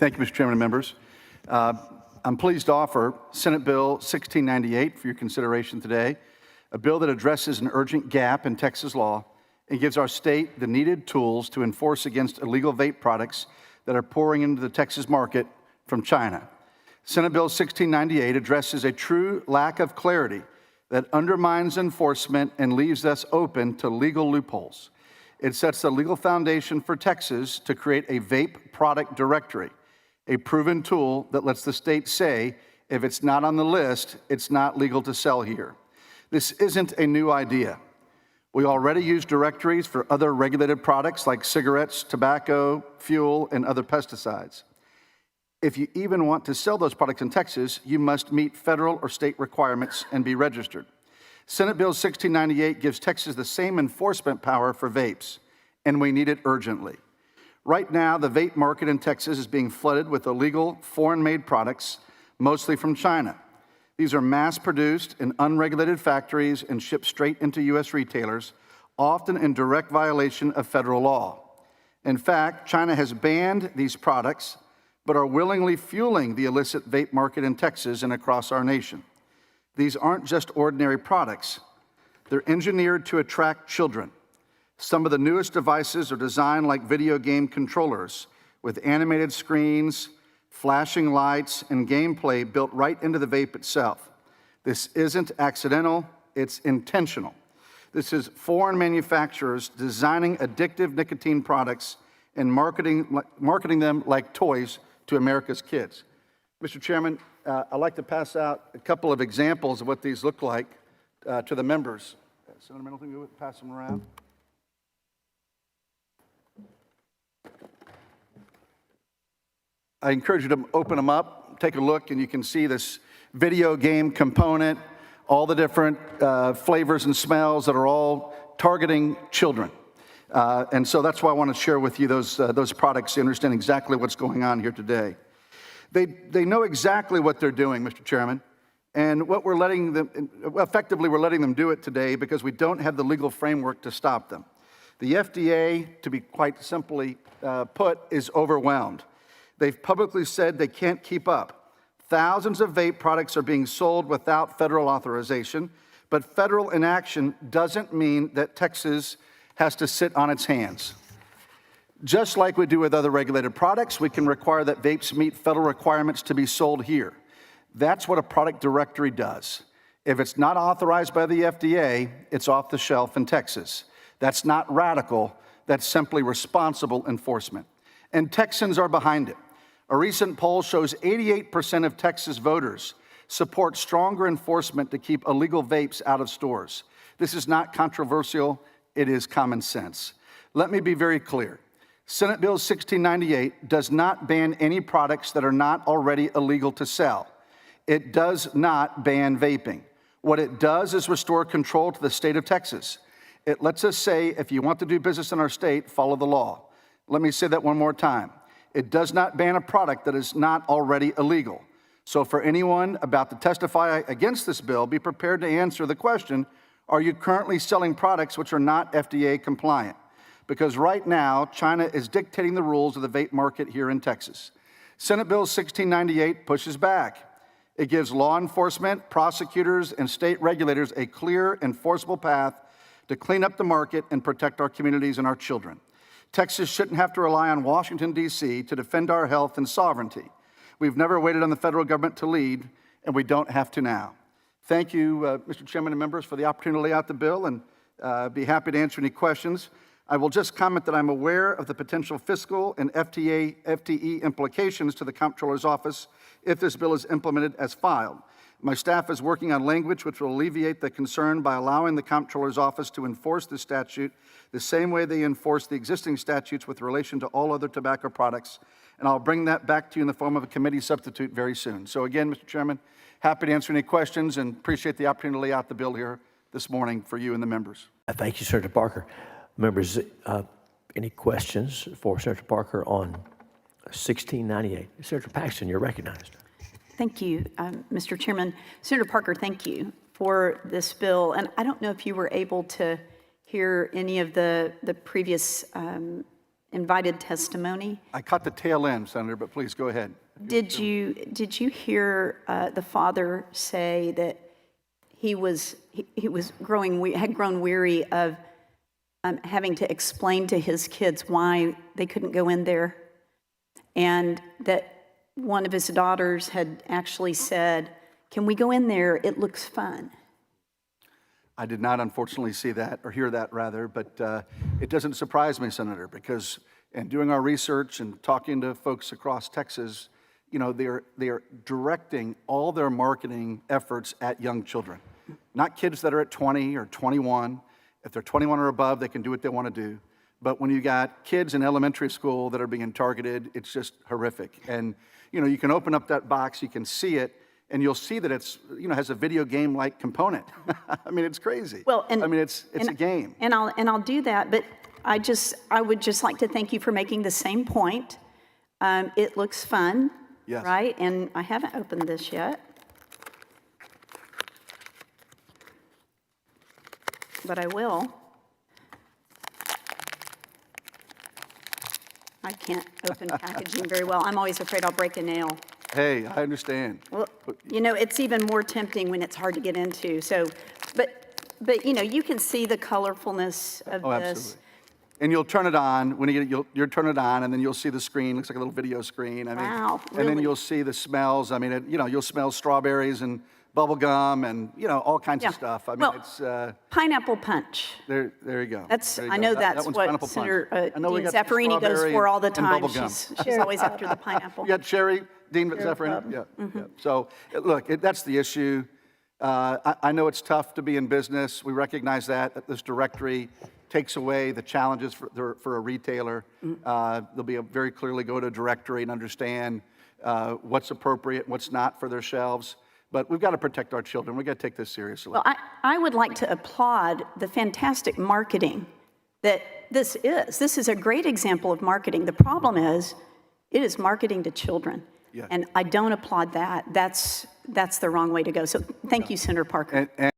Thank you, Mr. Chairman and members. I'm pleased to offer Senate Bill 1698 for your consideration today, a bill that addresses an urgent gap in Texas law and gives our state the needed tools to enforce against illegal vape products that are pouring into the Texas market from China. Senate Bill 1698 addresses a true lack of clarity that undermines enforcement and leaves us open to legal loopholes. It sets the legal foundation for Texas to create a vape product directory, a proven tool that lets the state say, if it's not on the list, it's not legal to sell here. This isn't a new idea. We already use directories for other regulated products like cigarettes, tobacco, fuel, and other pesticides. If you even want to sell those products in Texas, you must meet federal or state requirements and be registered. Senate Bill 1698 gives Texas the same enforcement power for vapes, and we need it urgently. Right now, the vape market in Texas is being flooded with illegal, foreign-made products, mostly from China. These are mass-produced in unregulated factories and shipped straight into U.S. retailers, often in direct violation of federal law. In fact, China has banned these products, but are willingly fueling the illicit vape market in Texas and across our nation. These aren't just ordinary products. They're engineered to attract children. Some of the newest devices are designed like video game controllers with animated screens, flashing lights, and gameplay built right into the vape itself. This isn't accidental, it's intentional. This is foreign manufacturers designing addictive nicotine products and marketing them like toys to America's kids. Mr. Chairman, I'd like to pass out a couple of examples of what these look like to the members. Senator Middleton, you pass them around. I encourage you to open them up, take a look, and you can see this video game component, all the different flavors and smells that are all targeting children. And so that's why I want to share with you those products to understand exactly what's going on here today. They know exactly what they're doing, Mr. Chairman, and what we're letting them, effectively we're letting them do it today because we don't have the legal framework to stop them. The FDA, to be quite simply put, is overwhelmed. They've publicly said they can't keep up. Thousands of vape products are being sold without federal authorization, but federal inaction doesn't mean that Texas has to sit on its hands. Just like we do with other regulated products, we can require that vapes meet federal requirements to be sold here. That's what a product directory does. If it's not authorized by the FDA, it's off the shelf in Texas. That's not radical, that's simply responsible enforcement. And Texans are behind it. A recent poll shows 88% of Texas voters support stronger enforcement to keep illegal vapes out of stores. This is not controversial, it is common sense. Let me be very clear. Senate Bill 1698 does not ban any products that are not already illegal to sell. It does not ban vaping. What it does is restore control to the state of Texas. It lets us say, if you want to do business in our state, follow the law. Let me say that one more time. It does not ban a product that is not already illegal. So for anyone about to testify against this bill, be prepared to answer the question, are you currently selling products which are not FDA compliant? Because right now, China is dictating the rules of the vape market here in Texas. Senate Bill 1698 pushes back. It gives law enforcement, prosecutors, and state regulators a clear, enforceable path to clean up the market and protect our communities and our children. Texas shouldn't have to rely on Washington, D.C. to defend our health and sovereignty. We've never waited on the federal government to lead, and we don't have to now. Thank you, Mr. Chairman and members, for the opportunity to lay out the bill, and be happy to answer any questions. I will just comment that I'm aware of the potential fiscal and FTE implications to the Comptroller's Office if this bill is implemented as filed. My staff is working on language which will alleviate the concern by allowing the Comptroller's Office to enforce the statute the same way they enforce the existing statutes with relation to all other tobacco products. And I'll bring that back to you in the form of a committee substitute very soon. So again, Mr. Chairman, happy to answer any questions and appreciate the opportunity to lay out the bill here this morning for you and the members. Thank you, Senator Parker. Members, any questions for Senator Parker on 1698? Senator Paxton, you're recognized. Thank you, Mr. Chairman. Senator Parker, thank you for this bill. And I don't know if you were able to hear any of the previous invited testimony. I caught the tail end, Senator, but please go ahead. Did you hear the father say that he had grown weary of having to explain to his kids why they couldn't go in there, and that one of his daughters had actually said, "Can we go in there? It looks fun." I did not, unfortunately, see that, or hear that, rather, but it doesn't surprise me, Senator, because in doing our research and talking to folks across Texas, you know, they are directing all their marketing efforts at young children, not kids that are at 20 or 21. If they're 21 or above, they can do what they want to do. But when you got kids in elementary school that are being targeted, it's just horrific. And, you know, you can open up that box, you can see it, and you'll see that it's, you know, has a video game-like component. I mean, it's crazy. Well, I mean, it's a game. And I'll do that, but I would just like to thank you for making the same point. It looks fun, Yes. right? And I haven't opened this yet, but I will. I can't open packaging very well. I'm always afraid I'll break a nail. Hey, I understand. Well, you know, it's even more tempting when it's hard to get into. So, but you know, you can see the colorfulness of Oh, this. absolutely. And you'll turn it on, when you'll turn it on, and then you'll see the screen, looks like a little video screen. I mean, Wow, And then really? you'll see the smells. I mean, you know, you'll smell strawberries and bubble gum and, you know, all kinds Yeah. of stuff. I mean, Well, it's, Pineapple punch. there you go. That's, There you I go. know That that's one's what pineapple punch. Senator I know we Dean got the Zaffarini goes strawberry for all the and time. bubble gum. She's always after the pineapple. You got Sherry, Dean Zaffarini? Yeah, yeah. So, look, that's the issue. I know it's tough to be in business. We recognize that this directory takes away the challenges for a retailer. They'll be very clearly go to a directory and understand what's appropriate, what's not for their shelves. But we've got to protect our children. We've got to take this seriously. Well, I would like to applaud the fantastic marketing that this is. This is a great example of marketing. The problem is, it is marketing to children. Yes. And I don't applaud that. That's the wrong way to go. So thank you, Senator Parker. And